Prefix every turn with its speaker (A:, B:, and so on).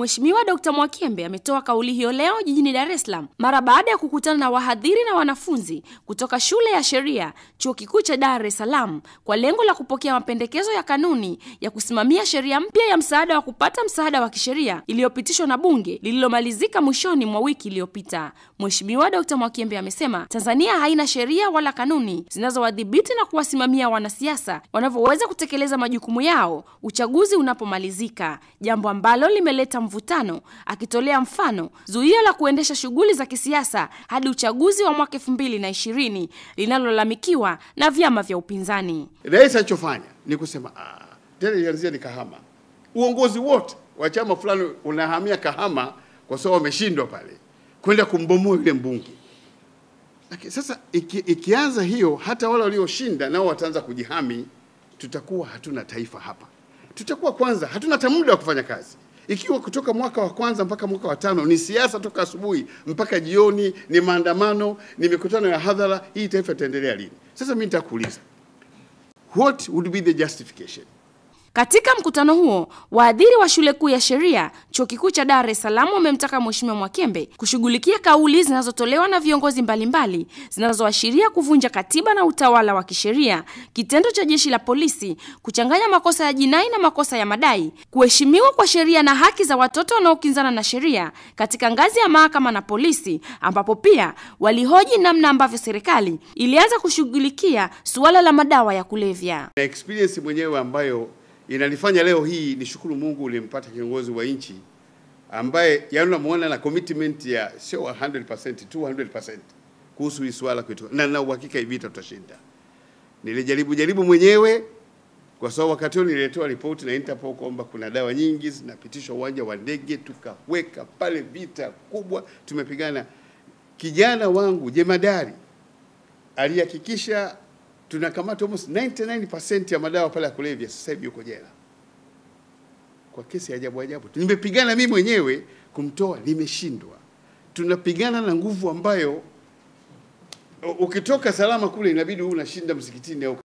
A: Mheshimiwa Dr. Mwakyembe ametoa kauli hiyo leo jijini Dar es Salaam mara baada ya kukutana na wahadhiri na wanafunzi kutoka shule ya sheria Chuo Kikuu cha Dar es Salaam kwa lengo la kupokea mapendekezo ya kanuni ya kusimamia sheria mpya ya msaada wa kupata msaada wa kisheria iliyopitishwa na bunge lililomalizika mwishoni mwa wiki iliyopita. Mheshimiwa Dr. Mwakyembe amesema Tanzania haina sheria wala kanuni zinazowadhibiti na kuwasimamia wanasiasa wanavyoweza kutekeleza majukumu yao uchaguzi unapomalizika, jambo ambalo limeleta mvutano, akitolea mfano zuio la kuendesha shughuli za kisiasa hadi uchaguzi wa mwaka 2020 linalolalamikiwa na vyama vya upinzani.
B: Rais alichofanya ni kusema tena ianzia ni Kahama. Uongozi wote wa chama fulani unahamia Kahama kwa sababu wameshindwa pale, kwenda kumbomoa yule mbunge. Lakini sasa ikianza hiyo, hata wale walioshinda nao wataanza kujihami, tutakuwa hatuna taifa hapa. Tutakuwa kwanza hatuna hata muda wa kufanya kazi. Ikiwa kutoka mwaka wa kwanza mpaka mwaka wa 5 ni siasa toka asubuhi mpaka jioni, ni maandamano, ni mikutano ya hadhara, hii taifa itaendelea lini? Sasa mimi nitakuuliza, what would be the justification?
A: Katika mkutano huo, wahadhiri wa shule kuu ya sheria Chuo Kikuu cha Dar es Salaam wamemtaka Mheshimiwa Mwakyembe kushughulikia kauli zinazotolewa na viongozi mbalimbali zinazoashiria kuvunja katiba na utawala wa kisheria, kitendo cha jeshi la polisi kuchanganya makosa ya jinai na makosa ya madai, kuheshimiwa kwa sheria na haki za watoto wanaokinzana na sheria katika ngazi ya mahakama na polisi, ambapo pia walihoji namna ambavyo serikali ilianza kushughulikia suala la madawa ya kulevya.
B: Experience mwenyewe ambayo inanifanya leo hii nishukuru Mungu ulimpata kiongozi wa nchi ambaye unamuona na commitment ya sio 100%, 200% kuhusu hii swala kwetu, na uhakika hivi tutashinda. Nilijaribu mwenyewe kwa sababu wakati huo nilitoa ripoti na Interpol kwamba kuna dawa nyingi zinapitishwa uwanja wa ndege, tukaweka pale vita kubwa, tumepigana. Kijana wangu jemadari alihakikisha tunakamata almost 99% ya madawa pale ya kulevya, sasa hivi yuko jela kwa kesi ya ajabu. Nimepigana mimi mwenyewe kumtoa, nimeshindwa. Tunapigana na nguvu ambayo ukitoka salama kule inabidi unashinda msikitini au